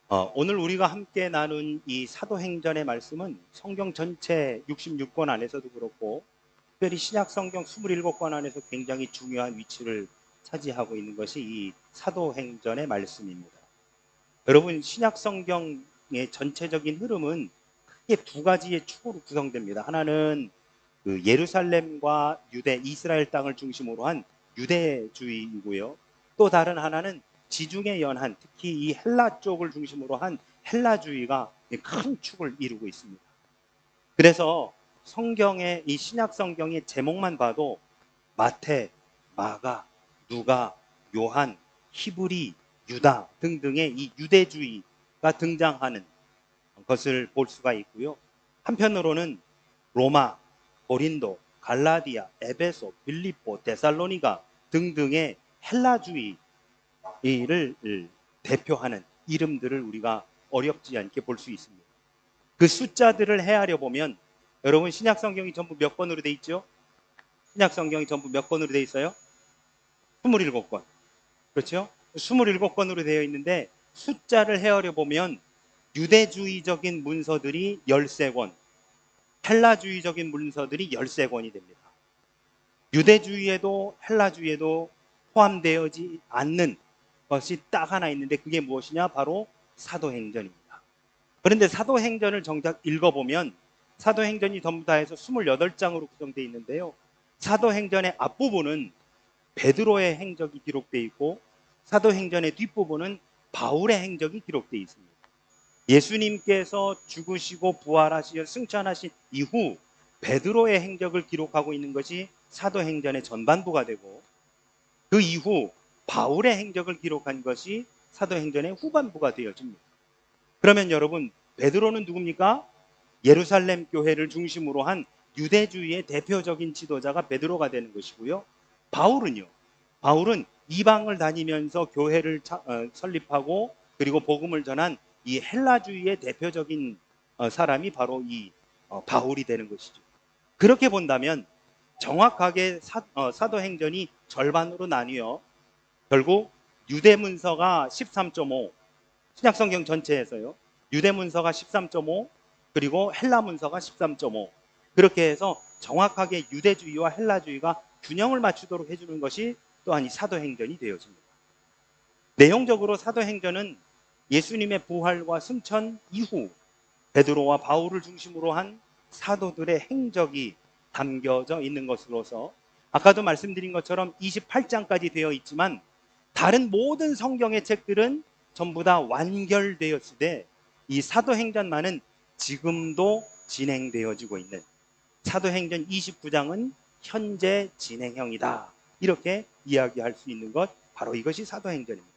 오늘 우리가 함께 나눈 이 사도행전의 말씀은 성경 전체 66권 안에서도 그렇고 특별히 신약 성경 27권 안에서 굉장히 중요한 위치를 차지하고 있는 것이 이 사도행전의 말씀입니다. 여러분, 신약 성경의 전체적인 흐름은 크게 두 가지의 축으로 구성됩니다. 하나는 그 예루살렘과 유대, 이스라엘 땅을 중심으로 한 유대주의이고요. 또 다른 하나는 지중해 연안, 특히 이 헬라 쪽을 중심으로 한 헬라주의가 큰 축을 이루고 있습니다. 그래서 성경의 이 신약 성경의 제목만 봐도 마태, 마가, 누가, 요한, 히브리, 유다 등등의 이 유대주의가 등장하는 것을 볼 수가 있고요. 한편으로는 로마, 고린도, 갈라디아, 에베소, 빌립보, 데살로니가 등등의 헬라주의를 대표하는 이름들을 우리가 어렵지 않게 볼 수 있습니다. 그 숫자들을 헤아려 보면 여러분, 신약 성경이 전부 몇 권으로 돼 있죠? 신약 성경이 전부 몇 권으로 돼 있어요? 27권. 그렇죠? 27권으로 되어 있는데 숫자를 헤아려 보면 유대주의적인 문서들이 13권, 헬라주의적인 문서들이 13권이 됩니다. 유대주의에도 헬라주의에도 포함되어지 않는 것이 딱 하나 있는데 그게 무엇이냐? 바로 사도행전입니다. 그런데 사도행전을 정작 읽어보면 사도행전이 전부 다 해서 28장으로 구성되어 있는데요. 사도행전의 앞부분은 베드로의 행적이 기록되어 있고 사도행전의 뒷부분은 바울의 행적이 기록되어 있습니다. 예수님께서 죽으시고 부활하시어 승천하신 이후 베드로의 행적을 기록하고 있는 것이 사도행전의 전반부가 되고 그 이후 바울의 행적을 기록한 것이 사도행전의 후반부가 되어집니다. 그러면 여러분, 베드로는 누굽니까? 예루살렘 교회를 중심으로 한 유대주의의 대표적인 지도자가 베드로가 되는 것이고요. 바울은요. 바울은 이방을 다니면서 교회를 설립하고 그리고 복음을 전한 이 헬라주의의 대표적인 사람이 바로 이 바울이 되는 것이죠. 그렇게 본다면 정확하게 사도행전이 절반으로 나뉘어 결국 유대문서가 13.5, 신약성경 전체에서요. 유대문서가 13.5, 그리고 헬라문서가 13.5. 그렇게 해서 정확하게 유대주의와 헬라주의가 균형을 맞추도록 해주는 것이 또한 이 사도행전이 되어집니다. 내용적으로 사도행전은 예수님의 부활과 승천 이후 베드로와 바울을 중심으로 한 사도들의 행적이 담겨져 있는 것으로서 아까도 말씀드린 것처럼 28장까지 되어 있지만 다른 모든 성경의 책들은 전부 다 완결되었으되 이 사도행전만은 지금도 진행되어지고 있는, 사도행전 29장은 현재 진행형이다. 이렇게 이야기할 수 있는 것, 바로 이것이 사도행전입니다.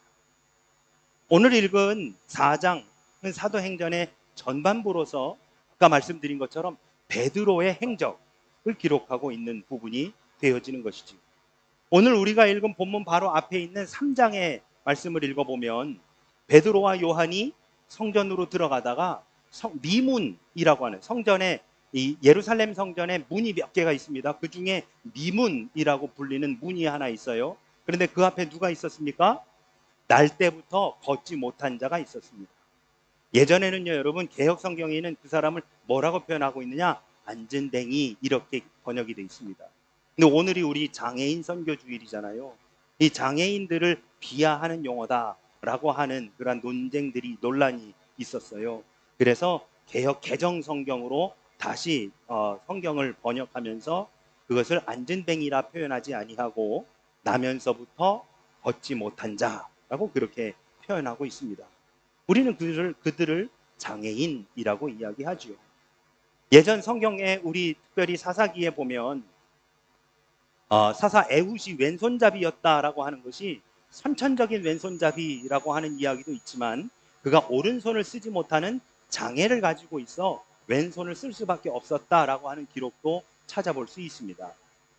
오늘 읽은 4장은 사도행전의 전반부로서 아까 말씀드린 것처럼 베드로의 행적을 기록하고 있는 부분이 되어지는 것이죠. 오늘 우리가 읽은 본문 바로 앞에 있는 3장의 말씀을 읽어보면 베드로와 요한이 성전으로 들어가다가 미문이라고 하는 성전에, 이 예루살렘 성전에 문이 몇 개가 있습니다. 그 중에 미문이라고 불리는 문이 하나 있어요. 그런데 그 앞에 누가 있었습니까? 날 때부터 걷지 못한 자가 있었습니다. 예전에는요, 여러분, 개혁 성경에는 그 사람을 뭐라고 표현하고 있느냐? 안전뱅이, 이렇게 번역이 되어 있습니다. 근데 오늘이 우리 장애인 선교 주일이잖아요. 이 장애인들을 비하하는 용어다라고 하는 그런 논란이 있었어요. 그래서 개혁 개정 성경으로 다시 성경을 번역하면서 그것을 안전뱅이라 표현하지 아니하고 나면서부터 걷지 못한 자라고 그렇게 표현하고 있습니다. 우리는 그들을 장애인이라고 이야기하지요. 예전 성경에 우리 특별히 사사기에 보면 사사 에훗이 왼손잡이였다라고 하는 것이 선천적인 왼손잡이라고 하는 이야기도 있지만 그가 오른손을 쓰지 못하는 장애를 가지고 있어 왼손을 쓸 수밖에 없었다라고 하는 기록도 찾아볼 수 있습니다.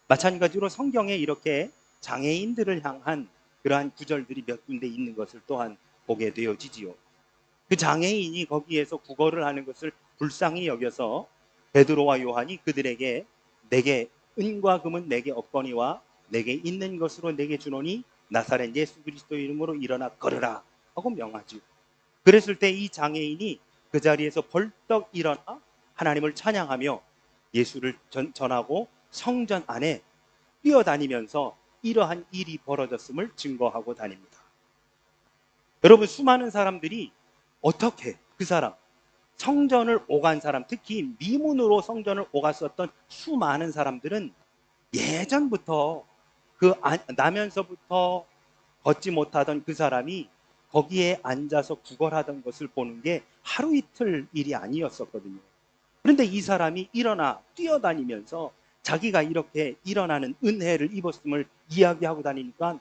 마찬가지로 성경에 이렇게 장애인들을 향한 그러한 구절들이 몇 군데 있는 것을 또한 보게 되어지지요. 그 장애인이 거기에서 구걸을 하는 것을 불쌍히 여겨서 베드로와 요한이 그들에게 내게 은과 금은 내게 없거니와 내게 있는 것으로 내게 주노니 나사렛 예수 그리스도 이름으로 일어나 걸으라 하고 명하지요. 그랬을 때 이 장애인이 그 자리에서 벌떡 일어나 하나님을 찬양하며 예수를 전하고 성전 안에 뛰어다니면서 이러한 일이 벌어졌음을 증거하고 다닙니다. 여러분, 수많은 사람들이 어떻게 그 사람, 성전을 오간 사람, 특히 미문으로 성전을 오갔었던 수많은 사람들은 예전부터 나면서부터 걷지 못하던 그 사람이 거기에 앉아서 구걸하던 것을 보는 게 하루 이틀 일이 아니었었거든요. 그런데 이 사람이 일어나 뛰어다니면서 자기가 이렇게 일어나는 은혜를 입었음을 이야기하고 다니니까,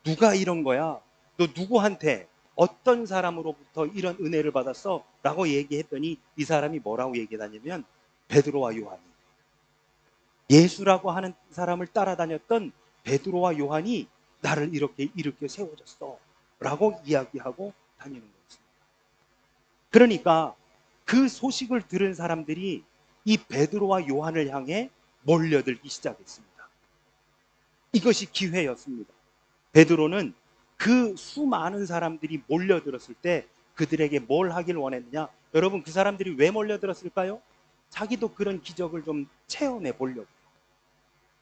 누가 이런 거야? 너 누구한테 어떤 사람으로부터 이런 은혜를 받았어? 라고 얘기했더니 이 사람이 뭐라고 얘기하냐면, 베드로와 요한이, 예수라고 하는 사람을 따라다녔던 베드로와 요한이 나를 이렇게 일으켜 세워줬어 라고 이야기하고 다니는 거였습니다. 그러니까 그 소식을 들은 사람들이 이 베드로와 요한을 향해 몰려들기 시작했습니다. 이것이 기회였습니다. 베드로는 그 수많은 사람들이 몰려들었을 때 그들에게 뭘 하길 원했느냐? 여러분, 그 사람들이 왜 몰려들었을까요? 자기도 그런 기적을 좀 체험해 보려고,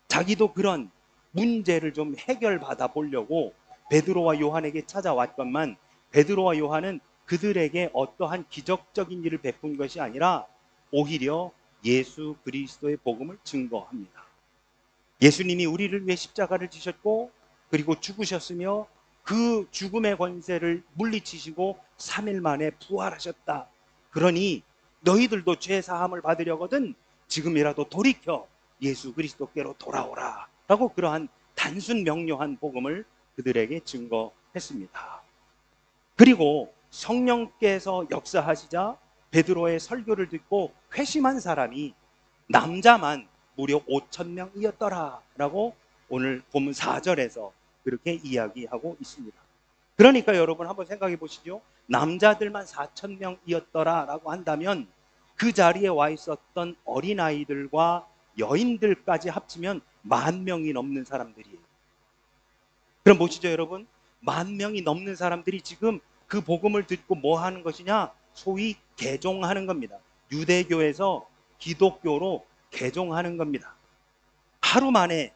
자기도 그런 문제를 좀 해결받아 보려고 베드로와 요한에게 찾아왔건만, 베드로와 요한은 그들에게 어떠한 기적적인 일을 베푼 것이 아니라 오히려 예수 그리스도의 복음을 증거합니다. 예수님이 우리를 위해 십자가를 지셨고 그리고 죽으셨으며 그 죽음의 권세를 물리치시고 3일 만에 부활하셨다. 그러니 너희들도 죄 사함을 받으려거든 지금이라도 돌이켜 예수 그리스도께로 돌아오라 라고 그러한 단순 명료한 복음을 그들에게 증거했습니다. 그리고 성령께서 역사하시자 베드로의 설교를 듣고 회심한 사람이 남자만 무려 5,000명이었더라 라고 오늘 본문 4절에서 그렇게 이야기하고 있습니다. 그러니까 여러분 한번 생각해 보시죠. 남자들만 4,000명이었더라 라고 한다면 그 자리에 와 있었던 어린아이들과 여인들까지 합치면 10,000명이 넘는 사람들이에요. 그럼 보시죠 여러분, 10,000명이 넘는 사람들이 지금 그 복음을 듣고 뭐 하는 것이냐? 소위 개종하는 겁니다. 유대교에서 기독교로 개종하는 겁니다. 하루 만에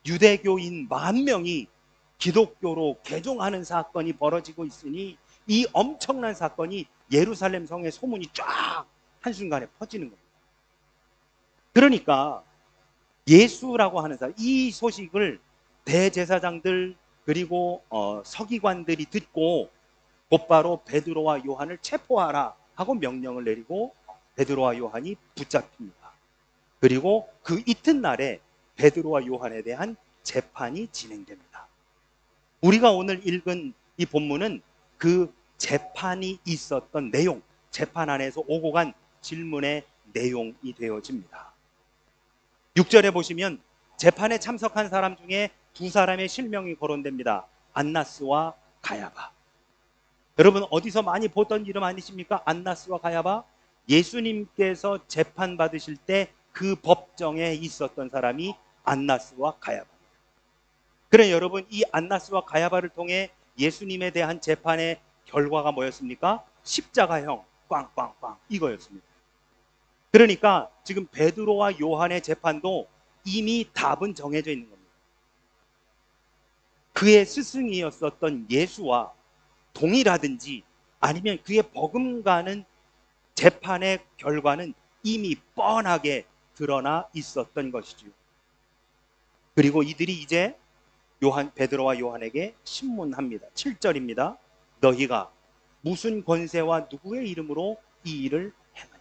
유대교인 10,000명이 기독교로 개종하는 사건이 벌어지고 있으니 이 엄청난 사건이 예루살렘 성의 소문이 쫙 한순간에 퍼지는 겁니다. 그러니까 예수라고 하는 사람, 이 소식을 대제사장들 그리고 서기관들이 듣고 곧바로 베드로와 요한을 체포하라 하고 명령을 내리고 베드로와 요한이 붙잡힙니다. 그리고 그 이튿날에 베드로와 요한에 대한 재판이 진행됩니다. 우리가 오늘 읽은 이 본문은 그 재판이 있었던 내용, 재판 안에서 오고 간 질문의 내용이 되어집니다. 6절에 보시면 재판에 참석한 사람 중에 두 사람의 실명이 거론됩니다. 안나스와 가야바. 여러분 어디서 많이 보던 이름 아니십니까? 안나스와 가야바. 예수님께서 재판 받으실 때 그 법정에 있었던 사람이 안나스와 가야바. 그래 여러분, 이 안나스와 가야바를 통해 예수님에 대한 재판의 결과가 뭐였습니까? 십자가형 꽝꽝꽝 이거였습니다. 그러니까 지금 베드로와 요한의 재판도 이미 답은 정해져 있는 겁니다. 그의 스승이었었던 예수와 동일하든지 아니면 그의 버금가는 재판의 결과는 이미 뻔하게 드러나 있었던 것이죠. 그리고 이들이 이제 베드로와 요한에게 신문합니다. 7절입니다. 너희가 무슨 권세와 누구의 이름으로 이 일을 행하냐.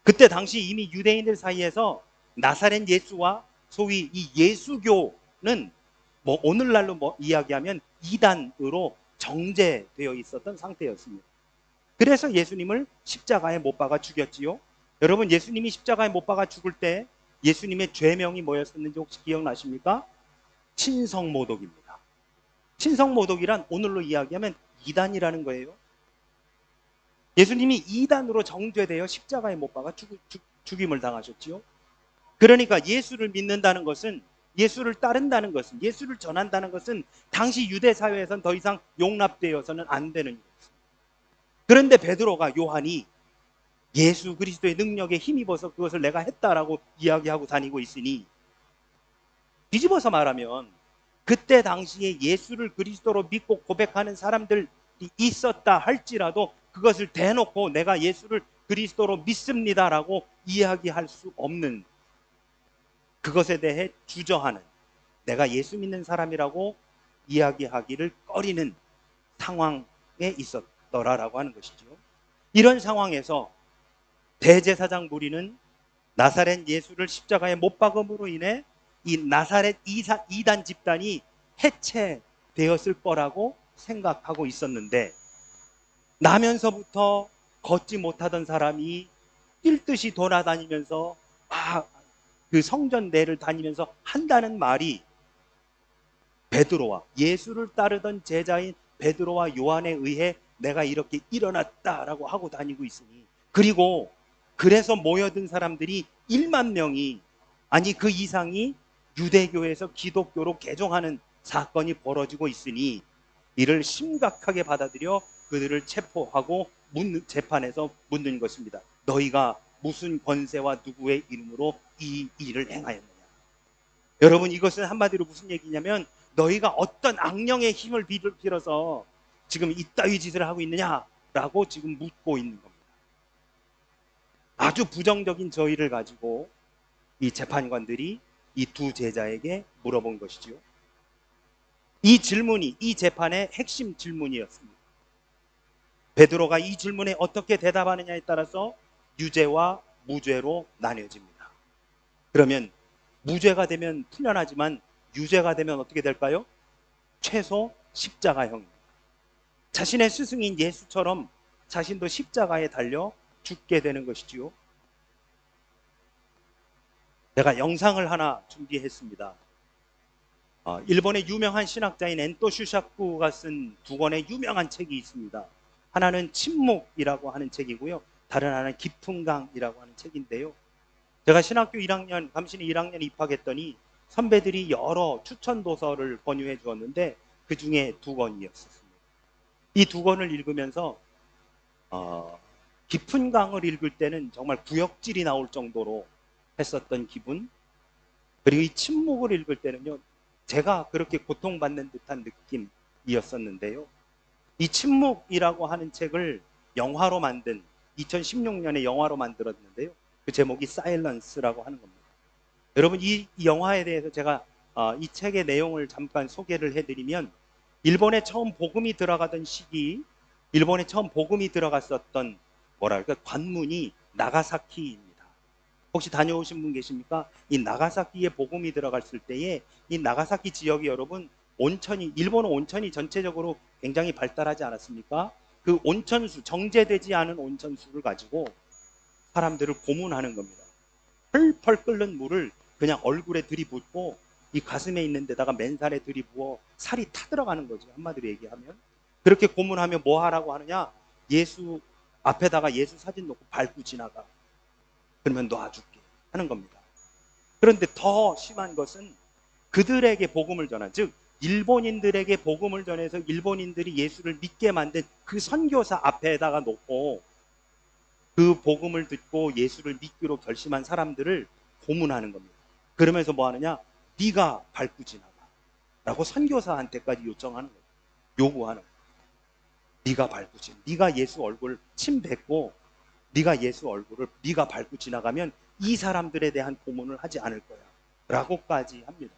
그때 당시 이미 유대인들 사이에서 나사렛 예수와 소위 이 예수교는 오늘날로 이야기하면 이단으로 정제되어 있었던 상태였습니다. 그래서 예수님을 십자가에 못 박아 죽였지요. 여러분 예수님이 십자가에 못 박아 죽을 때 예수님의 죄명이 뭐였었는지 혹시 기억나십니까? 친성모독입니다. 친성모독이란 오늘로 이야기하면 이단이라는 거예요. 예수님이 이단으로 정죄되어 십자가에 못 박아 죽임을 당하셨지요. 그러니까 예수를 믿는다는 것은 예수를 따른다는 것은, 예수를 전한다는 것은 당시 유대 사회에선 더 이상 용납되어서는 안 되는 일이었습니다. 그런데 베드로가, 요한이 예수 그리스도의 능력에 힘입어서 그것을 내가 했다라고 이야기하고 다니고 있으니, 뒤집어서 말하면 그때 당시에 예수를 그리스도로 믿고 고백하는 사람들이 있었다 할지라도 그것을 대놓고 내가 예수를 그리스도로 믿습니다라고 이야기할 수 없는, 그것에 대해 주저하는, 내가 예수 믿는 사람이라고 이야기하기를 꺼리는 상황에 있었더라라고 하는 것이죠. 이런 상황에서 대제사장 무리는 나사렛 예수를 십자가에 못 박음으로 인해 이 나사렛 이단 집단이 해체되었을 거라고 생각하고 있었는데, 나면서부터 걷지 못하던 사람이 뛸 듯이 돌아다니면서 그 성전 내를 다니면서 한다는 말이, 베드로와 예수를 따르던 제자인 베드로와 요한에 의해 내가 이렇게 일어났다라고 하고 다니고 있으니, 그리고 그래서 모여든 사람들이 1만 명이, 아니 그 이상이 유대교에서 기독교로 개종하는 사건이 벌어지고 있으니 이를 심각하게 받아들여 그들을 체포하고 재판에서 묻는 것입니다. 너희가 무슨 권세와 누구의 이름으로 이 일을 행하였느냐. 여러분, 이것은 한마디로 무슨 얘기냐면, 너희가 어떤 악령의 힘을 빌어서 지금 이따위 짓을 하고 있느냐라고 지금 묻고 있는 겁니다. 아주 부정적인 저희를 가지고 이 재판관들이 이 두 제자에게 물어본 것이지요. 이 질문이 이 재판의 핵심 질문이었습니다. 베드로가 이 질문에 어떻게 대답하느냐에 따라서 유죄와 무죄로 나뉘어집니다. 그러면 무죄가 되면 풀려나지만 유죄가 되면 어떻게 될까요? 최소 십자가형입니다. 자신의 스승인 예수처럼 자신도 십자가에 달려 죽게 되는 것이지요. 제가 영상을 하나 준비했습니다. 일본의 유명한 신학자인 엔토 슈샤쿠가 쓴 두 권의 유명한 책이 있습니다. 하나는 침묵이라고 하는 책이고요, 다른 하나는 깊은 강이라고 하는 책인데요, 제가 신학교 1학년, 감신이 1학년 입학했더니 선배들이 여러 추천 도서를 권유해 주었는데 그 중에 두 권이었습니다. 이 두 권을 읽으면서 깊은 강을 읽을 때는 정말 구역질이 나올 정도로 했었던 기분, 그리고 이 침묵을 읽을 때는요, 제가 그렇게 고통받는 듯한 느낌이었었는데요, 이 침묵이라고 하는 책을 영화로 만든, 2016년에 영화로 만들었는데요, 그 제목이 사일런스라고 하는 겁니다. 여러분, 이 영화에 대해서 제가 이 책의 내용을 잠깐 소개를 해드리면, 일본에 처음 복음이 들어가던 시기, 일본에 처음 복음이 들어갔었던 관문이 나가사키입니다. 혹시 다녀오신 분 계십니까? 이 나가사키에 복음이 들어갔을 때에 이 나가사키 지역이, 여러분, 온천이, 일본은 온천이 전체적으로 굉장히 발달하지 않았습니까? 그 온천수, 정제되지 않은 온천수를 가지고 사람들을 고문하는 겁니다. 펄펄 끓는 물을 그냥 얼굴에 들이붓고 이 가슴에 있는 데다가 맨살에 들이부어 살이 타들어가는 거죠, 한마디로 얘기하면. 그렇게 고문하면 뭐 하라고 하느냐? 예수 앞에다가 예수 사진 놓고 밟고 지나가, 그러면 놔줄게 하는 겁니다. 그런데 더 심한 것은 그들에게 복음을 전한, 즉 일본인들에게 복음을 전해서 일본인들이 예수를 믿게 만든 그 선교사 앞에다가 놓고 그 복음을 듣고 예수를 믿기로 결심한 사람들을 고문하는 겁니다. 그러면서 뭐 하느냐? 네가 밟고 지나가 라고 선교사한테까지 요청하는 거예요. 요구하는 거예요. 네가 밟고 지나가, 네가 예수 얼굴 침 뱉고 네가 예수 얼굴을 네가 밟고 지나가면 이 사람들에 대한 고문을 하지 않을 거야 라고까지 합니다.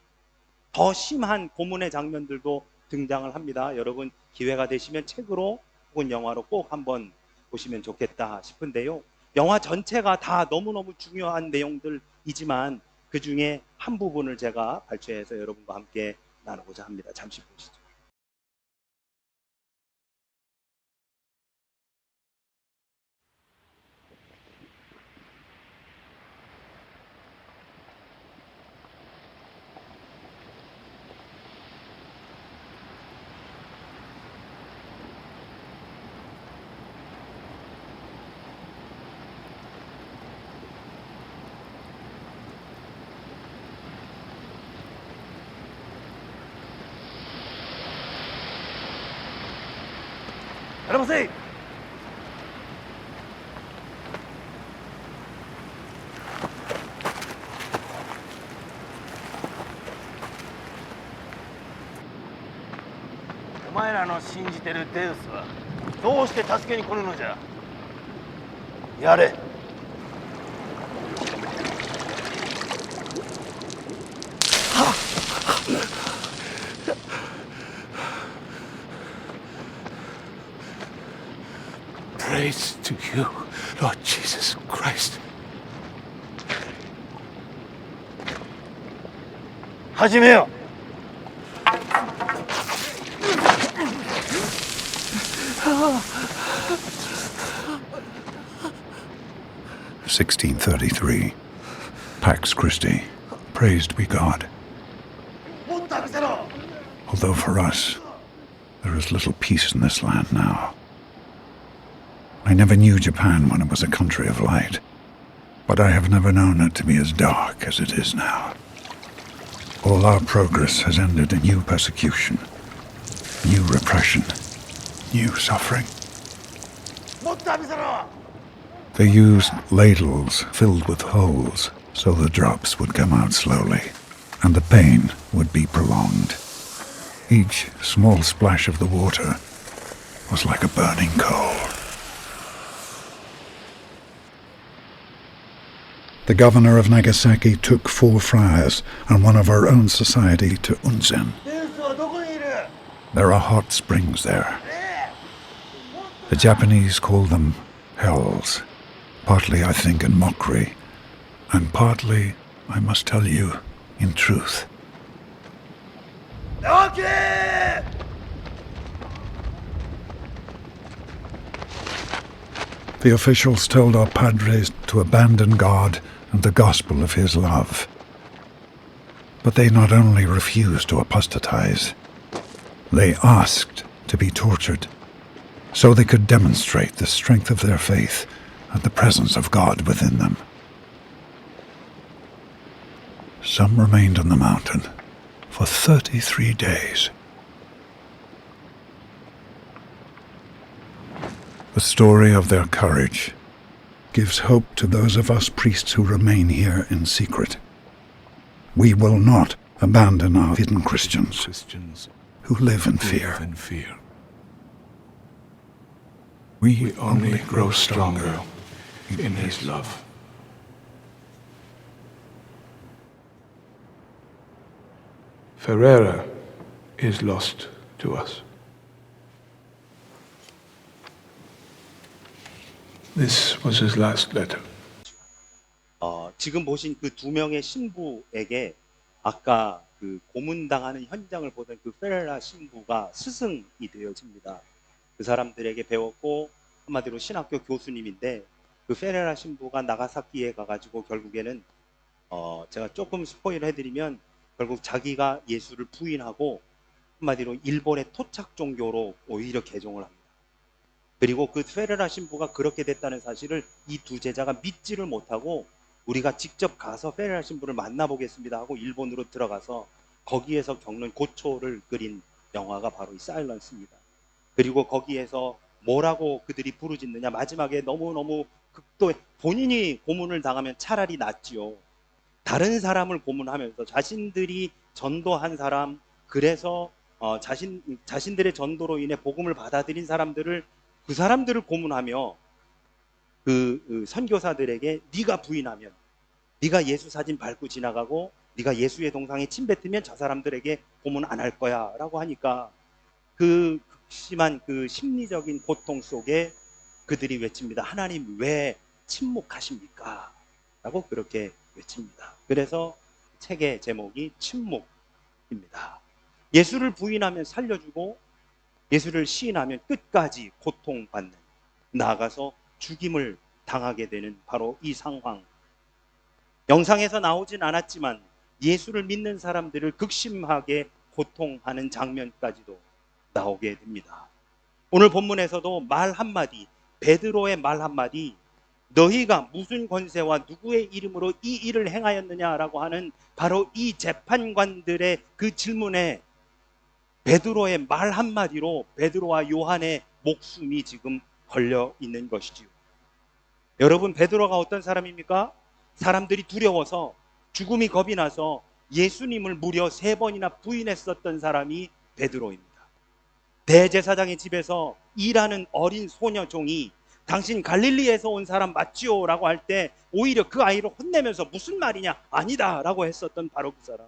더 심한 고문의 장면들도 등장을 합니다. 여러분, 기회가 되시면 책으로 혹은 영화로 꼭 한번 보시면 좋겠다 싶은데요, 영화 전체가 다 너무너무 중요한 내용들이지만 그 중에 한 부분을 제가 발췌해서 여러분과 함께 나누고자 합니다. 잠시 보시죠. ませ。お前らの信じてるデウスはどうして助けに来るのじゃ。やれ。Praise to you, Lord Jesus Christ. 始めよ。1633. Pax Christi. Praised be God. もっと浴びせろ。 Although for us, there is little peace in this land now. I never knew Japan when it was a country of light, but I have never known it to be as dark as it is now. All our progress has ended in new persecution, new repression, new suffering. もっと浴びせろ。 They used ladles filled with holes so the drops would come out slowly, and the pain would be prolonged. Each small splash of the water was like a burning coal. The governor of Nagasaki took 4 friars and one of our own society to Unzen. デウスはどこにいる。 There are hot springs there. The Japanese call them hells, partly, I think, in mockery, and partly, I must tell you, in truth. 直樹。 The officials told our padres to abandon God and the gospel of his love. But they not only refused to apostatize, they asked to be tortured, so they could demonstrate the strength of their faith and the presence of God within them. Some remained on the mountain for 33 days. The story of their courage gives hope to those of us priests who remain here in secret. We will not abandon our hidden Christians who live in fear. We only grow stronger in his love. Ferreira is lost to us. This was his last letter. 지금 보신 그 2명의 신부에게 아까 그 고문당하는 현장을 보던 그 페레라 신부가 스승이 되어집니다. 그 사람들에게 배웠고 한마디로 신학교 교수님인데 그 페레라 신부가 나가사키에 가가지고 결국에는 제가 조금 스포일을 해드리면 결국 자기가 예수를 부인하고 한마디로 일본의 토착 종교로 오히려 개종을 합니다. 그리고 그 페레라 신부가 그렇게 됐다는 사실을 이 2 제자가 믿지를 못하고 우리가 직접 가서 페레라 신부를 만나보겠습니다 하고 일본으로 들어가서 거기에서 겪는 고초를 그린 영화가 바로 이 사일런스입니다. 그리고 거기에서 뭐라고 그들이 부르짖느냐, 마지막에 너무너무 극도의 본인이 고문을 당하면 차라리 낫지요. 다른 사람을 고문하면서 자신들이 전도한 사람, 그래서 자신들의 전도로 인해 복음을 받아들인 사람들을 그 사람들을 고문하며 그 선교사들에게 네가 부인하면, 네가 예수 사진 밟고 지나가고 네가 예수의 동상에 침 뱉으면 저 사람들에게 고문 안 할 거야 라고 하니까 그 극심한 그 심리적인 고통 속에 그들이 외칩니다. 하나님 왜 침묵하십니까? 라고 그렇게 외칩니다. 그래서 책의 제목이 침묵입니다. 예수를 부인하면 살려주고 예수를 시인하면 끝까지 고통받는, 나아가서 죽임을 당하게 되는 바로 이 상황. 영상에서 나오진 않았지만 예수를 믿는 사람들을 극심하게 고통하는 장면까지도 나오게 됩니다. 오늘 본문에서도 말 한마디, 베드로의 말 한마디, 너희가 무슨 권세와 누구의 이름으로 이 일을 행하였느냐라고 하는 바로 이 재판관들의 그 질문에 베드로의 말 한마디로 베드로와 요한의 목숨이 지금 걸려 있는 것이지요. 여러분, 베드로가 어떤 사람입니까? 사람들이 두려워서 죽음이 겁이 나서 예수님을 무려 3번이나 부인했었던 사람이 베드로입니다. 대제사장의 집에서 일하는 어린 소녀 종이 당신 갈릴리에서 온 사람 맞지요? 라고 할 때 오히려 그 아이를 혼내면서 무슨 말이냐? 아니다 라고 했었던 바로 그 사람.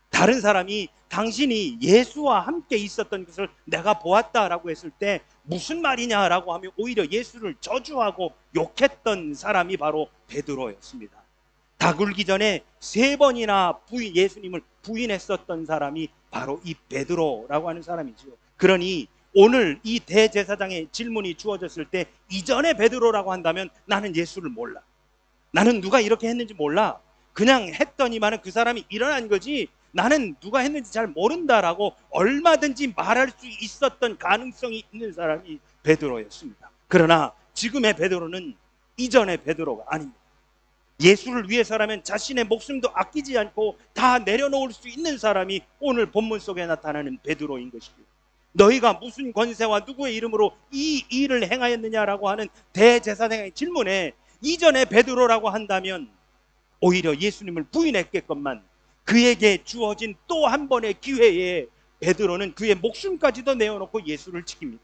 다른 사람이 당신이 예수와 함께 있었던 것을 내가 보았다라고 했을 때 무슨 말이냐라고 하며 오히려 예수를 저주하고 욕했던 사람이 바로 베드로였습니다. 다 굴기 전에 3번이나 예수님을 부인했었던 사람이 바로 이 베드로라고 하는 사람이지요. 그러니 오늘 이 대제사장의 질문이 주어졌을 때 이전에 베드로라고 한다면 나는 예수를 몰라, 나는 누가 이렇게 했는지 몰라, 그냥 했더니만은 그 사람이 일어난 거지 나는 누가 했는지 잘 모른다라고 얼마든지 말할 수 있었던 가능성이 있는 사람이 베드로였습니다. 그러나 지금의 베드로는 이전의 베드로가 아닙니다. 예수를 위해서라면 자신의 목숨도 아끼지 않고 다 내려놓을 수 있는 사람이 오늘 본문 속에 나타나는 베드로인 것이죠. 너희가 무슨 권세와 누구의 이름으로 이 일을 행하였느냐라고 하는 대제사장의 질문에 이전에 베드로라고 한다면 오히려 예수님을 부인했겠건만 그에게 주어진 또 한 번의 기회에 베드로는 그의 목숨까지도 내어놓고 예수를 지킵니다.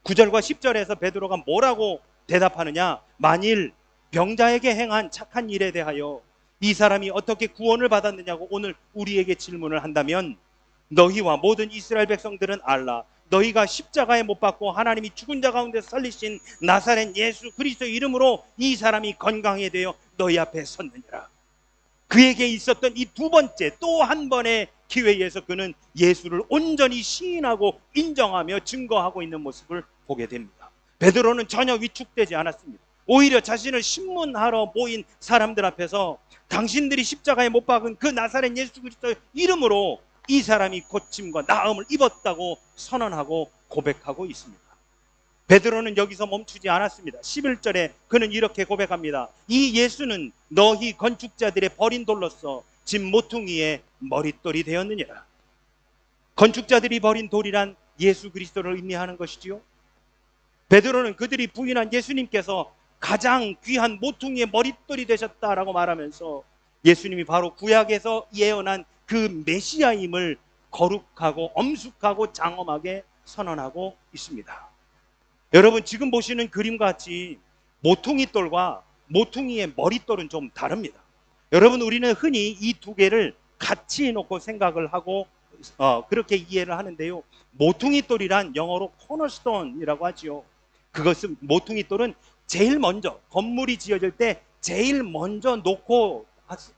9절과 10절에서 베드로가 뭐라고 대답하느냐? 만일 병자에게 행한 착한 일에 대하여 이 사람이 어떻게 구원을 받았느냐고 오늘 우리에게 질문을 한다면 너희와 모든 이스라엘 백성들은 알라. 너희가 십자가에 못 박고 하나님이 죽은 자 가운데 살리신 나사렛 예수 그리스도 이름으로 이 사람이 건강하게 되어 너희 앞에 섰느니라. 그에게 있었던 이 두 번째 또 한 번의 기회에서 그는 예수를 온전히 시인하고 인정하며 증거하고 있는 모습을 보게 됩니다. 베드로는 전혀 위축되지 않았습니다. 오히려 자신을 신문하러 모인 사람들 앞에서 당신들이 십자가에 못 박은 그 나사렛 예수 그리스도 이름으로 이 사람이 고침과 나음을 입었다고 선언하고 고백하고 있습니다. 베드로는 여기서 멈추지 않았습니다. 11절에 그는 이렇게 고백합니다. 이 예수는 너희 건축자들의 버린 돌로서 집 모퉁이의 머릿돌이 되었느니라. 건축자들이 버린 돌이란 예수 그리스도를 의미하는 것이지요. 베드로는 그들이 부인한 예수님께서 가장 귀한 모퉁이의 머릿돌이 되셨다라고 말하면서 예수님이 바로 구약에서 예언한 그 메시아임을 거룩하고 엄숙하고 장엄하게 선언하고 있습니다. 여러분, 지금 보시는 그림과 같이 모퉁이돌과 모퉁이의 머릿돌은 좀 다릅니다. 여러분, 우리는 흔히 이 두 개를 같이 놓고 생각을 하고 그렇게 이해를 하는데요. 모퉁이돌이란 영어로 코너스톤이라고 하지요. 그것은 모퉁이돌은 제일 먼저 건물이 지어질 때 제일 먼저 놓고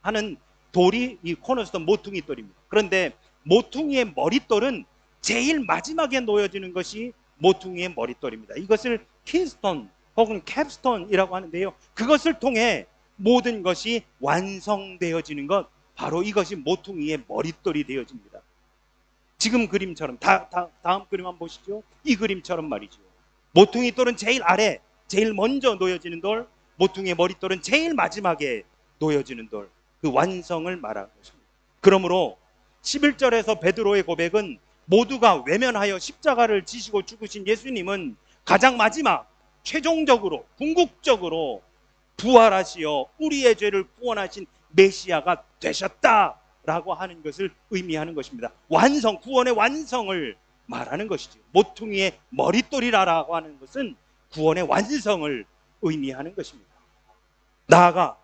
하는 돌이 이 코너스톤 모퉁이돌입니다. 그런데 모퉁이의 머릿돌은 제일 마지막에 놓여지는 것이 모퉁이의 머릿돌입니다. 이것을 킨스톤 혹은 캡스톤이라고 하는데요. 그것을 통해 모든 것이 완성되어지는 것, 바로 이것이 모퉁이의 머릿돌이 되어집니다. 지금 그림처럼 다음 그림 한번 보시죠. 이 그림처럼 말이죠. 모퉁이돌은 제일 아래, 제일 먼저 놓여지는 돌, 모퉁이의 머릿돌은 제일 마지막에 놓여지는 돌, 그 완성을 말하는 것입니다. 그러므로 11절에서 베드로의 고백은 모두가 외면하여 십자가를 지시고 죽으신 예수님은 가장 마지막 최종적으로 궁극적으로 부활하시어 우리의 죄를 구원하신 메시아가 되셨다라고 하는 것을 의미하는 것입니다. 완성, 구원의 완성을 말하는 것이죠. 모퉁이의 머릿돌이라고 하는 것은 구원의 완성을 의미하는 것입니다. 나아가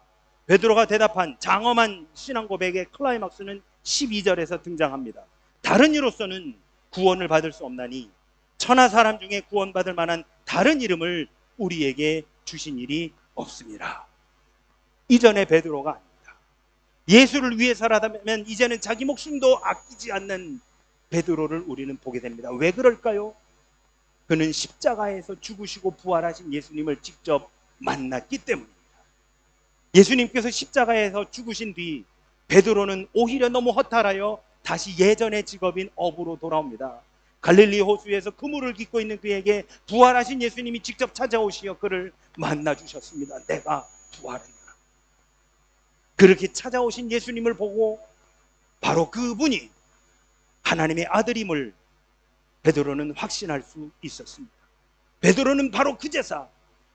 베드로가 대답한 장엄한 신앙 고백의 클라이막스는 12절에서 등장합니다. 다른 이로서는 구원을 받을 수 없나니 천하 사람 중에 구원받을 만한 다른 이름을 우리에게 주신 일이 없습니다. 이전의 베드로가 아닙니다. 예수를 위해서라면 이제는 자기 목숨도 아끼지 않는 베드로를 우리는 보게 됩니다. 왜 그럴까요? 그는 십자가에서 죽으시고 부활하신 예수님을 직접 만났기 때문입니다. 예수님께서 십자가에서 죽으신 뒤 베드로는 오히려 너무 허탈하여 다시 예전의 직업인 어부로 돌아옵니다. 갈릴리 호수에서 그물을 깃고 있는 그에게 부활하신 예수님이 직접 찾아오시어 그를 만나주셨습니다. 내가 부활했노라. 그렇게 찾아오신 예수님을 보고 바로 그분이 하나님의 아들임을 베드로는 확신할 수 있었습니다. 베드로는 바로 그제서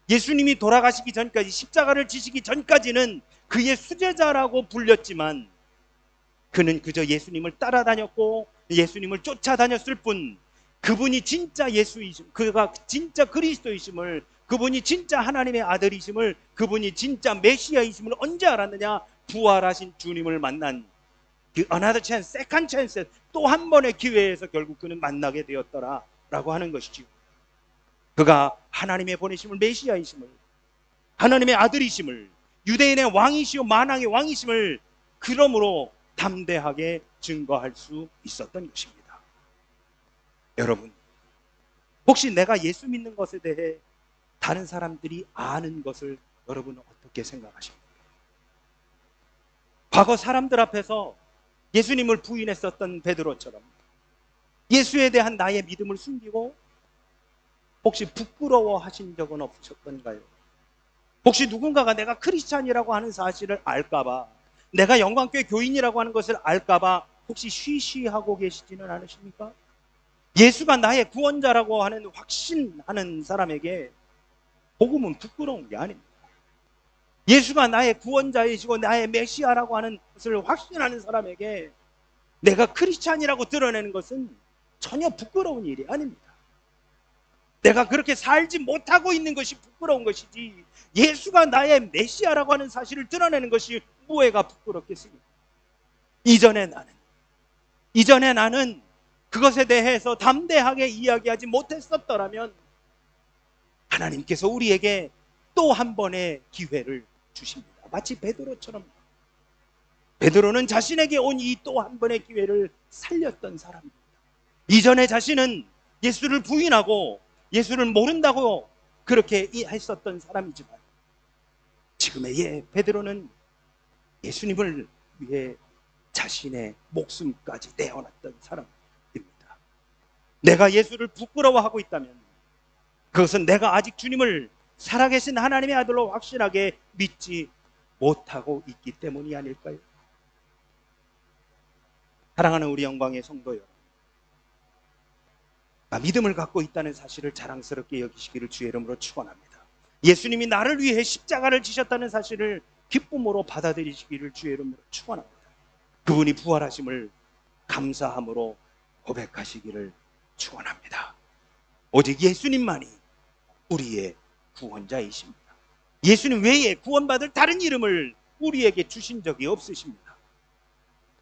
예수님이 돌아가시기 전까지, 십자가를 지시기 전까지는 그의 수제자라고 불렸지만 그는 그저 예수님을 따라다녔고 예수님을 쫓아다녔을 뿐, 그분이 진짜 예수이심, 그가 진짜 그리스도이심을, 그분이 진짜 하나님의 아들이심을, 그분이 진짜 메시아이심을 언제 알았느냐? 부활하신 주님을 만난 그 another chance, second chance, 또 한 번의 기회에서 결국 그는 만나게 되었더라 라고 하는 것이지요. 그가 하나님의 보내심을, 메시아이심을, 하나님의 아들이심을, 유대인의 왕이시오 만왕의 왕이심을 그러므로 담대하게 증거할 수 있었던 것입니다. 여러분, 혹시 내가 예수 믿는 것에 대해 다른 사람들이 아는 것을 여러분은 어떻게 생각하십니까? 과거 사람들 앞에서 예수님을 부인했었던 베드로처럼 예수에 대한 나의 믿음을 숨기고 혹시 부끄러워하신 적은 없으셨던가요? 혹시 누군가가 내가 크리스찬이라고 하는 사실을 알까봐, 내가 영광교회 교인이라고 하는 것을 알까봐 혹시 쉬쉬하고 계시지는 않으십니까? 예수가 나의 구원자라고 하는 확신하는 사람에게 복음은 부끄러운 게 아닙니다. 예수가 나의 구원자이시고 나의 메시아라고 하는 것을 확신하는 사람에게 내가 크리스찬이라고 드러내는 것은 전혀 부끄러운 일이 아닙니다. 내가 그렇게 살지 못하고 있는 것이 부끄러운 것이지, 예수가 나의 메시아라고 하는 사실을 드러내는 것이 뭐가 부끄럽겠습니까? 이전에 나는 그것에 대해서 담대하게 이야기하지 못했었더라면 하나님께서 우리에게 또 한 번의 기회를 주십니다. 마치 베드로처럼. 베드로는 자신에게 온 이 또 한 번의 기회를 살렸던 사람입니다. 이전에 자신은 예수를 부인하고 예수를 모른다고 그렇게 했었던 사람이지만 지금의 베드로는 예수님을 위해 자신의 목숨까지 내어놨던 사람입니다. 내가 예수를 부끄러워하고 있다면 그것은 내가 아직 주님을 살아계신 하나님의 아들로 확실하게 믿지 못하고 있기 때문이 아닐까요? 사랑하는 우리 영광의 성도 여러분, 믿음을 갖고 있다는 사실을 자랑스럽게 여기시기를 주의 이름으로 축원합니다. 예수님이 나를 위해 십자가를 지셨다는 사실을 기쁨으로 받아들이시기를 주의 이름으로 축원합니다. 그분이 부활하심을 감사함으로 고백하시기를 축원합니다. 오직 예수님만이 우리의 구원자이십니다. 예수님 외에 구원받을 다른 이름을 우리에게 주신 적이 없으십니다.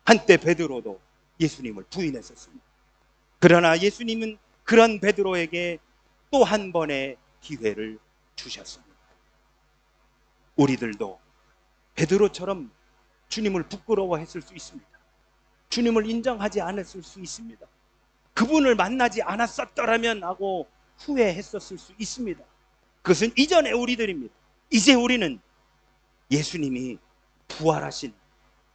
한때 베드로도 예수님을 부인했었습니다. 그러나 예수님은 그런 베드로에게 또 한 번의 기회를 주셨습니다. 우리들도 베드로처럼 주님을 부끄러워했을 수 있습니다. 주님을 인정하지 않았을 수 있습니다. 그분을 만나지 않았었더라면 하고 후회했었을 수 있습니다. 그것은 이전의 우리들입니다. 이제 우리는 예수님이 부활하신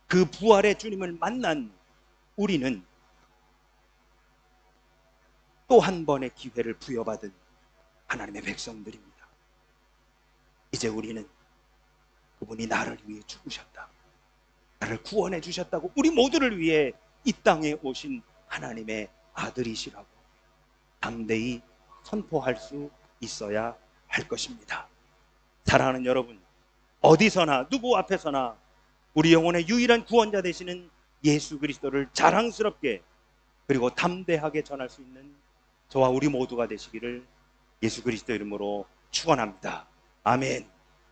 그 부활의 주님을 만난 우리는 또 한 번의 기회를 부여받은 하나님의 백성들입니다. 이제 우리는 그분이 나를 위해 죽으셨다, 나를 구원해 주셨다고, 우리 모두를 위해 이 땅에 오신 하나님의 아들이시라고 담대히 선포할 수 있어야 할 것입니다. 사랑하는 여러분, 어디서나 누구 앞에서나 우리 영혼의 유일한 구원자 되시는 예수 그리스도를 자랑스럽게 그리고 담대하게 전할 수 있는 저와 우리 모두가 되시기를 예수 그리스도 이름으로 축원합니다. 아멘.